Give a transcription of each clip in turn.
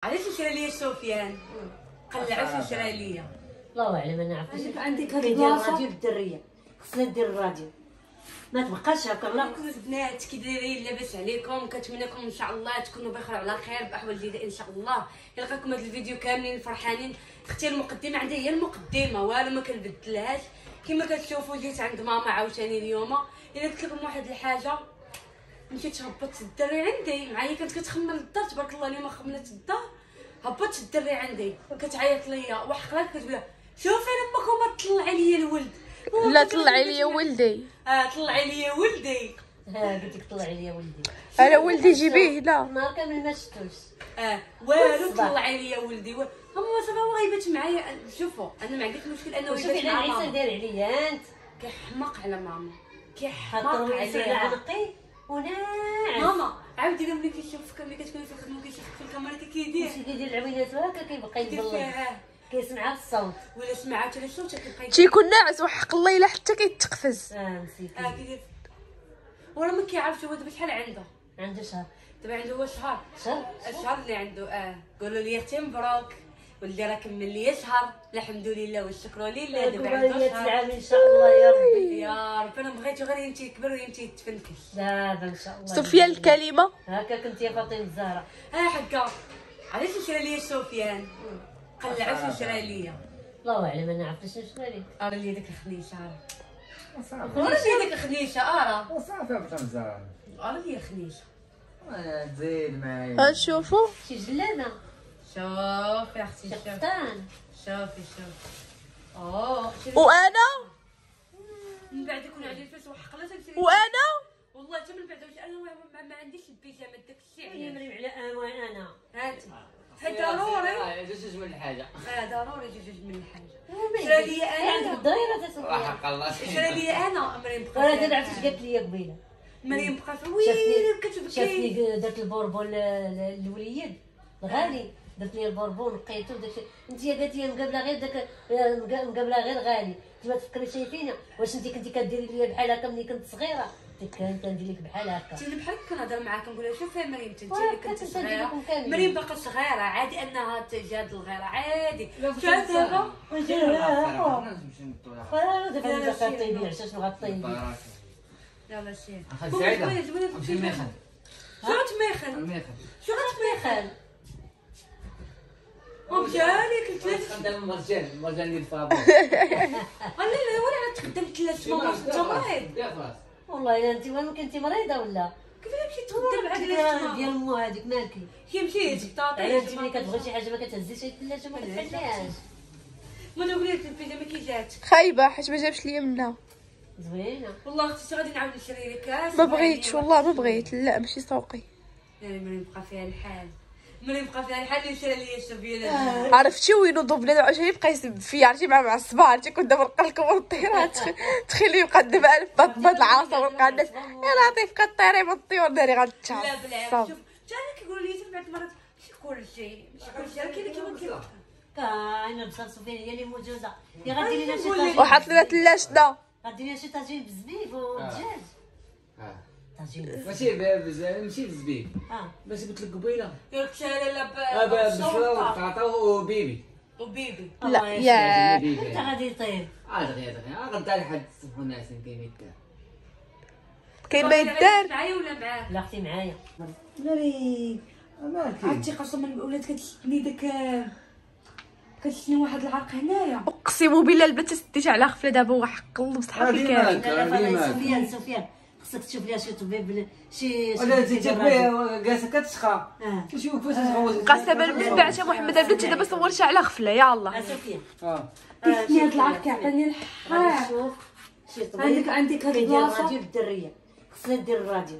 علاش شرا ليا سفيان؟ قلعت شرا ليا. الله اعلم انا عرفت عندك هاد كيدير البلاصه الراديو بالدريه. خصنا ندير الراديو ما تبقاش هكا. الله البنات كي دايرين لاباس عليكم؟ كنتمنىكم ان شاء الله تكونوا بخير وعلى خير باحوال جيده ان شاء الله. يلقاكم هذا الفيديو كاملين فرحانين. اختي المقدمه عندي هي المقدمه والو ما كنبدلهاش. كما كتشوفوا جيت عند ماما عاوتاني اليوم. الا قلت لكم واحد الحاجه، مشيت هبطت الدري عندي معايا، كانت كتخمر للدار تبارك الله. اليوم خملت الدار، هبطت الدري عندي كتعيط ليا وحقرات كتقول لها شوفي امك وما تطلعي ليا الولد. لا طلعي لي ولدي. طلعي لي ولدي. قلت لك طلعي لي ولدي. انا ولدي جيبيه. لا نهار كامل ما شفتوش. والو طلعي لي ولدي. هما صافي هو غيبات معايا. شوفوا انا ما عنديش مشكل انه شوفي يبات مع العيسى ماما. داير عليا انت كيحماق على ماما، كيحماق حاطر على عليها. عنقي وناعس. ماما عاودي لي ملي كيشوفك، ملي كتكوني في الخدمه وكيشوفك في الكاميرا كيدير ماشي كيدير العوينات هكا كيبقى يبلط كيسمع الصوت. ولا سمعات ولا صوت كيبقى تيكون ناعس وحق الليله حتى كيتقفز. نسيت. كيدير. وراه ما كيعرفش هو دابا شحال عنده شهر. دابا عنده هو شهر. شهر الشهر اللي عنده. قولوا لي اختي مبروك، ولدي راه كمل لي شهر. الحمد لله والشكر لله. دابا عنده شهر. العام ان شاء الله يا ربي. يا رب. انا بغيتو غير يمتي يكبر ويمتي يتفنكش. دابا ان شاء الله. سفيان الكلمه هكا كنت يا فاطمه الزهراء. حقا علاش شرا ليا سفيان؟ قلعت شرا ليا. الله اعلم انا عرفت شنو ليك. ارا لي ديك الخنيشه. صافي ارا لي ديك الخنيشه. صافي بتمزار. ارا لي الخنيشه. انا تزيد معايا. غنشوفوا. شي جلانه. شوف يا اختي، شي شوف قطان. شوفي. وانا من بعد يكون عندي الفلوس وحقلت وانا والله حتى من بعد انا ما عنديش البيجامه داك الشيء. هي مريم على انا. هات ضروري. جوج من الحاجه. ضروري جوج من الحاجه. شرا لي عندك انا. الضريره تسوي. حق الله. شرا لي انا. مريم بقى راه دابا عرفتي قالت لي قبيله. مريم بقى ويلي كتبكي. شافتني درت البوربون للوليد الغالي. درت لي البوربون لقيتو داكشي. انت قالت لي مقابله غير داك مقابله غير غالي. انت ما تفكري شي فينا. واش انت كنتي كديري لي بحال هكا ملي كنت صغيره؟ كنت كندير لك بحال هكا. انت اللي بحال كنهضر معاك كنقول لها شوفي مريم انت اللي كنت صغيره. مريم مريم باقا صغيره عادي انها تجاد الغيره عادي. شوف دابا دابا غطيبي عشان شنو غطيبي. يلا سير. اخي سعيده نمشي الميخن. شو غتميخن؟ الميخن شو غتميخن؟ ومشالي كنت خدام مرجان ديال فابور. لا ولا غتخدم 3 مرات انت مريض. يا خلاص والله الا انت وين كنتي مريضه ولا؟ كيفاش مشيت تخدم عاد ديال مو هذيك مالكي. كي مشيت على انت ملي كتبغي شي حاجه ما كتهزيش الثلاجه ما كتحليهاش. ما نقول لك البيجامه كي جات خايبه حيت ما جابش ليا منها. زوينه والله اختي غادي نعاود نشري لك كاس. ما بغيتش والله ما بغيت. لا ماشي سوقي. يعني مريم بقى فيها الحال. مريم بقى فيها الحال اللي شرا ليا السفيان. عرفتي وينو ضبنا عشان يبقى يسب فيا. عرفتي مع الصباح عرفتي كنت دابا نلقى لكم الطيرات. تخيلي يبقى دابا الف بات العاصه ولقى الناس يا لطيف كطيري من الطيور داري غتشعر. لا بالعكس. شوف انا كيقولوا لي بعض المرات ماشي كلشي راه كاين كيما كيما كاينه بصح سفيان هي اللي موجوده. يا غديري لنا شي طاجين. وحط لنا ثلاجتنا. غديري لنا شي طاجين بالزبيب ودجاج. طاجين ماشي ماشي بالزبيب. باش قلت لك قبيله. ياك شاله بالصلاه والبطاطا وبيبي. وبيبي. لا يا انت غادي يطيب. دغيا غدا لحد السخونه حسن كيما يدار. كاين ما يدار. معايا ولا معاه؟ لا اختي معايا. مريم مالك عرفتي قسما بالله كتشدني داك كتشدني واحد العرق هنايا. اقسم بالله البت سديت على غفله دابا هو حق الله بصحه في كامل. لا سفيان خصك تشوف ليها شي طبيب شي ولا انت جالسه كتسخى. شوف كيفاش تغوز. قسما بالله عرفتي محمد البنت دابا صورتها على غفله يا الله. سفيان كيفني هاد العرق كيعطيني الحال. شوف شي طبيب عندك هاد كيدير البلاصه الراديو بالدريه. خصنا ندير الراديو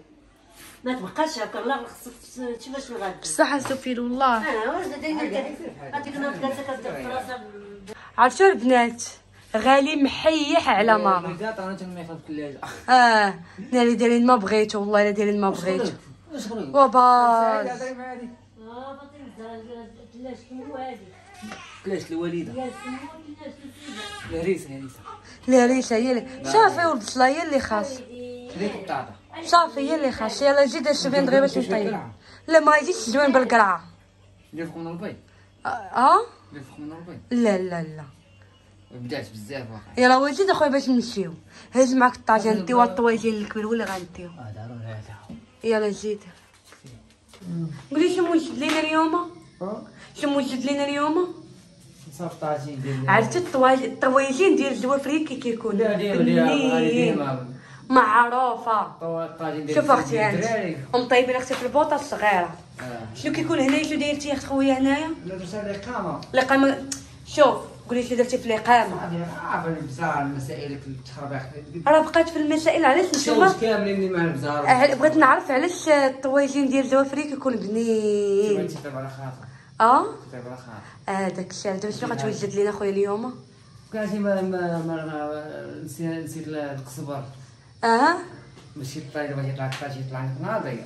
ما تبقاش هكا. الله خصك تشوف شنو غادير. بصح سفيان والله. واش دايما هذيك النهار جالسه كدير في راسها. عرفتوا البنات غالي محيح على ماما. ناري دايرين ما بغيتو والله الا دايرين ما بغيتو. وباز فاطمه كلاش الوالده. الهريسه الهريسه هي اللي صافي والبصله هي اللي خاص. هذيك البطاطا صافي هي اللي خاص. يلا جي دير السفيان دغيا باش نطيب. لا ما يجيش زوين بالقرعه. ندير فوق من البيض ندير فوق من البيض. لا لا لا بدات بزاف واقع. يلا وزيد اخويا باش نمشيو. هز معاك الطاجين انت والطويجين الكبير ولا غنديو. ضروري هذا. يلا زيد. قولي شنو موجد لينا اليوم؟ شنو موجد لينا اليوم؟ صافي طاجين ديال. عرفتي الطواجين ديال الزوافريكي كيكون لا ديال معروفه. طاجين ديال. شوف اختي هانت ومطيبين اختي في البوطه الصغيره. شنو كيكون هنايا؟ شنو دايرتي اخت خويا هنايا؟ لا درت الاقامه. الاقامه شوف قولي شنو درتي في الاقامه. عارف البزار المسائل التخربيق راه بقات في المسائل. علاش نتوما كاملين مع البزار. بغيت نعرف علاش الطواجين ديال زوافري كيكون بنين. تيطيب على خاطر. تيطيب على خاطر. داك الشيء. دابا شنو غتوجد لينا خويا اليوم؟ كاعتي ما نسيت القزبر. ماشي الطايله باغي يطلع الطاجين يطلع لك ناضي.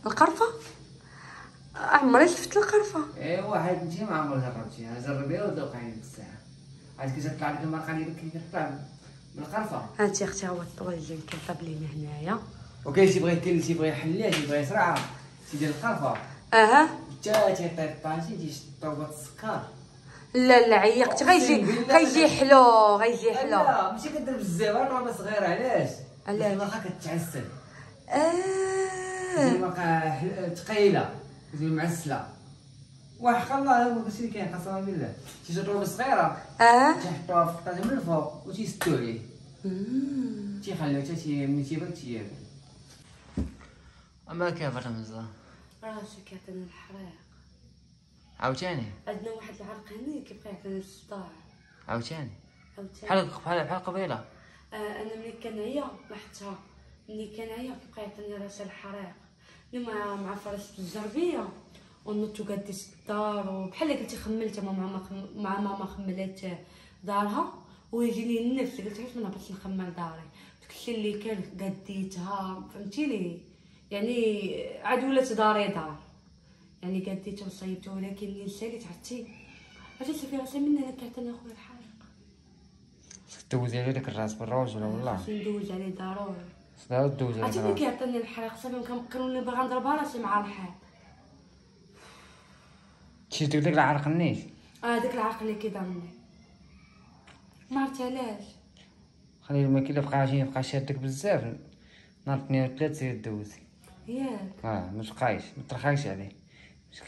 القرفه عمري شفت القرفه. واحد انت ما عمرك جربتيها. جربيها وذوقي عندك الساعه. عاد كي تطلع لك المرقه اللي كتطلع من القرفه. هانتي اختي هو الطواجين كيطاب لينا هنايا. وكاين شي بغى يحليها شي بغى يسرعها تيدير القرفه. حتى تيطيب الطاجين تيطوبات السكر. لا لا عيقتي. غيجي حلو لا ماشي كدير بزاف راه صغيره. علاش المرقه كتعسل. المرقه ثقيله كتولي معسله. وحق الله هادشي اللي كاين قسما بالله. شي طروبه صغيره تيحطوها في الطاجين من الفوق وتيسدو عليه. تيخليو حتى ملي تيبرد تياكل. اما كيف الرمزه راسي كيعطيني الحريق. عاوتاني عندنا واحد العرق هنا كيبقى يعطيني الصداع. عاوتاني بحال قبيله. انا ملي كنعيا لاحظتها. ملي كنعيا كيبقى يعطيني راسي الحريق. مع فراسة الجربيه ونوض وقديت الدار وبحال قلتي خملت مع ماما خملات دارها ويجيني النفس. قلت علاش ما نهبطش نخمل داري. داكشي اللي كان قديتها فهمتيني. يعني عاد ولات داري دار. يعني قديتها وصيبتها ولكن اللي نساليت عرفتي عرفتي في راسي من هنا كيعطيني اخويا الحريق. دوزي عليه داك الراس بالروج ولا والله. خاصني ندوز عليه ضروري. دوز عليه. عرفتي ملي كيعطيني الحريق صافي كنولي باغا نضرب راسي مع الحيط. شفتي داك العرق النيش. داك العرق اللي كيضرني ما عرفت علاش. خلي الماكله يبقى شادك بزاف. نهار 2 و 3 زيد دوزي. ياك ما تبقايش ما ترخايش عليه.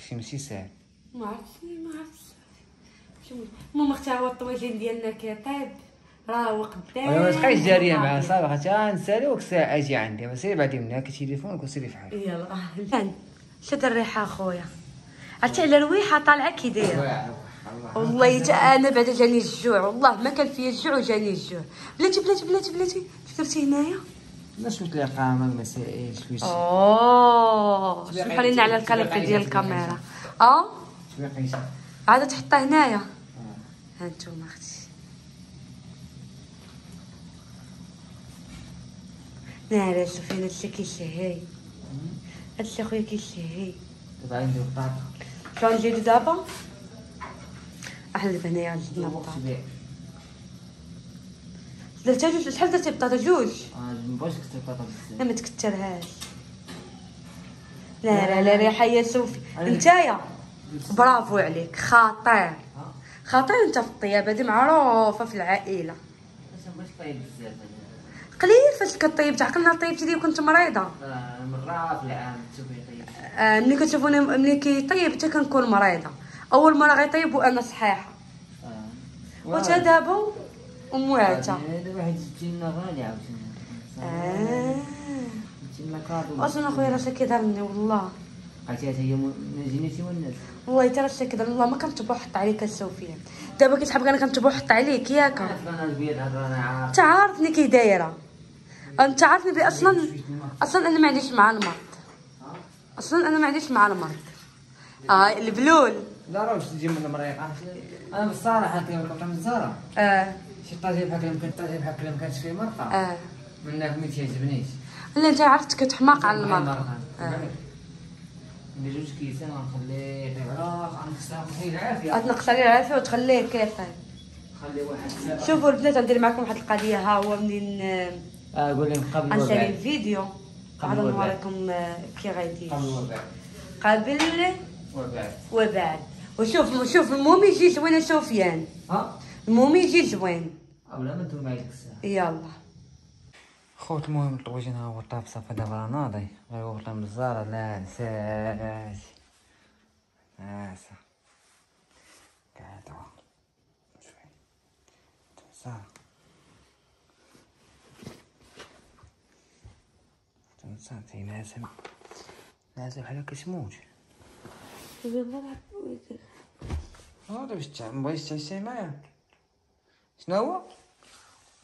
شي ماشي ساهل. ما عرفتش المهم اختي هو الطويجين ديالنا كيطيب راه قدام. ما تبقايش جاريه معاه صافي. خاطر نسالي ساعه اجي عندي ما سيري بعدي منها كتليفونك وسيري فحال. يلا شد الريحه اخويا. عرفتي على الريحه طالعه كي دايره. والله انا بعدا جاني الجوع. والله ما كان فيا الجوع وجاني الجوع. بلاتي درتي هنايا. لا شفت الاقامه المسائل شويه. سمحوا لينا على الكاليبي ديال الكاميرا. شويه قيسه عاد تحطها هنايا. هانتوما اختي ناري شوفي هادشي كيشهي. هادشي خويا كيشهي. دابا ندير البطاطا. شنو نديرو دابا؟ احنا دابا هنايا زدنا البطاطا. درتها جوج. شحال درتي بطاطا؟ جوج. مابغيتش نكثر البطاطا بزاف. لا ما تكثرهاش. لا ريحه يا سوفي. نتايا برافو عليك. خطير انت في الطياب. هادي معروفه في العائله. مابغيتش طيب بزاف. قليل فاش كطيب. تعقل نهار طيبتي لي وكنت مريضه. مره في العام تشوفي طيب. ملي كتشوفوني ملي كيطيب حتى كنكون مريضه. اول مره غيطيب وانا صحيحه. وتا دابا ومواعته. دابا حيت جبتينا غالي عاوتاني. جبتينا كادو. اصلا اخويا راسي كيضرني والله. عرفتي هي جينيتي والناس. والله حتى راسي كيضرني والله. ما كنتبع حط عليك السوفيه. دابا كتحب انا كنتبع حط عليك ياك. انا البيض هذا انا عارف. انت عارفني كي دايره. انت عارفني بي اصلا انا ما عنديش مع المرض. انا ما عنديش مع المرض. البلول. لا راه باش تجي من المريقه. انا بصراحه كنبقى من الزهره. شي طاجين بحال يمكن طاجين بحال ما كانش فيه مرقه. منك ما تيعجبنيش. لا انت عرفت كتحماق على المرقه. ندير جوج كيسان غنخليه يطيب على غنخليه العافيه. غتنقص عليه العافيه وتخليه كيطيب. خلي واحد. شوفوا البنات غندير معكم واحد القضيه. ها هو منين قول لهم قبل غنسالي الوباء. الفيديو. غادي نوريكم كي غيدير قبل الوباء. قبل وبعد وشوف المهم يجي زوين سفيان. المهم يجي زوين. اولا ما ندوي معاك ديك الساعه. يلا خوت المهم طلبوجي نهار طاب صافي دابا راه ناضي غير وطلع من الزهره لا نساش ناسا قاعدة شوي تمساح تي ناسم بحال هكا تموت. هذا باش مبغيتش تعيشي معايا. شنو هو؟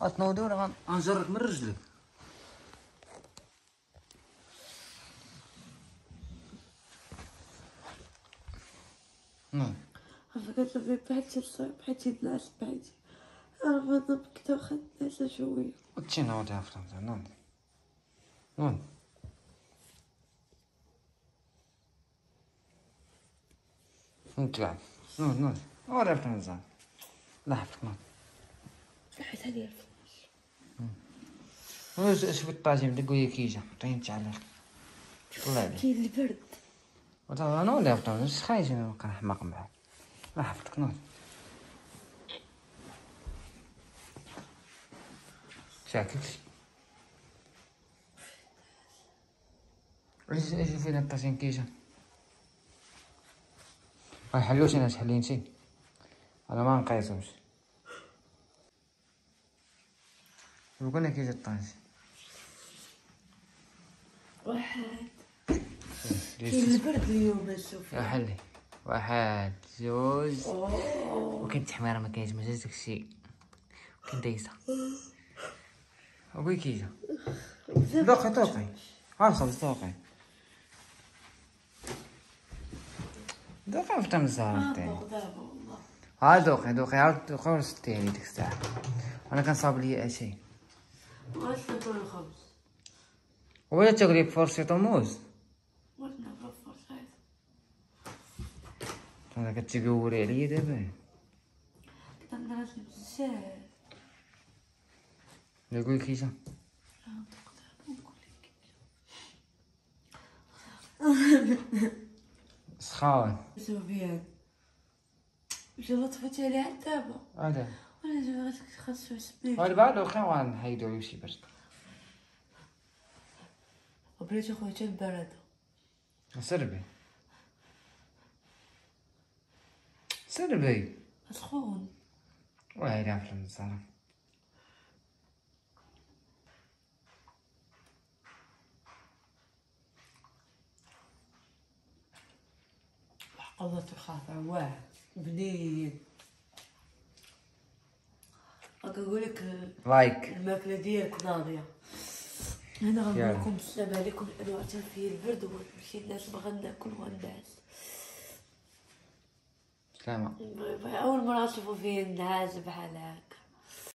غتنوضي ولا غنجرك من رجلك؟ فكرت بحالتي الصيف بحالتي الناس بعيدي انا ما كنت واخا الناس شويه وتشي نوضي عرفتي نوض نتبع نوض عرفت مزال لا حفتك نوض حيت هادي شوفي الطاجين بدك قولي كيجا عطيني التعليق طلع لي كاين البرد انا ولا عرفتي واش خايج انا نبقى نحماق معاك لا حفتك نوض شاكلتي ايش فين الطاجين كيجا ما يحلوش انا تحلينتي انا ما نقيسوش وقلنا كيجا الطاجين واحد كاين البرد اليوم شوف حلي واحد جوج وكاين التحميره ما كاينش ما جاش داكشي وكاين دايسه وي كيجا دوقي عارفه دوقي فتا من الزهر تاني دوقي عاود ورستيني ديك الساعه انا كنصاب ليا اشي واش ناكل الخبز ولا تاكلي بفرشة موز واش ناكل فرصه انا كتقوري عليا دابا كنهضر بزاف نقول كيجا سخاون سفيان جا طفيتي عليها دابا هذا ولا جا خاصو يسميك هذا بعد وقع غنحيدو يمشي برد وبلاتي خويا حتى البرد سربي سخون وهاي عافلة من الزهرة الله تخاطر واحد بنين كنقولك لايك الماكله ديالك ناضيه. انا غنقول لكم السلام عليكم لانه عاد فيه البرد وماشي الناس باغا ناكل ونعس. سلامة. اول مره نشوفو فيه النعاس بحال هكا.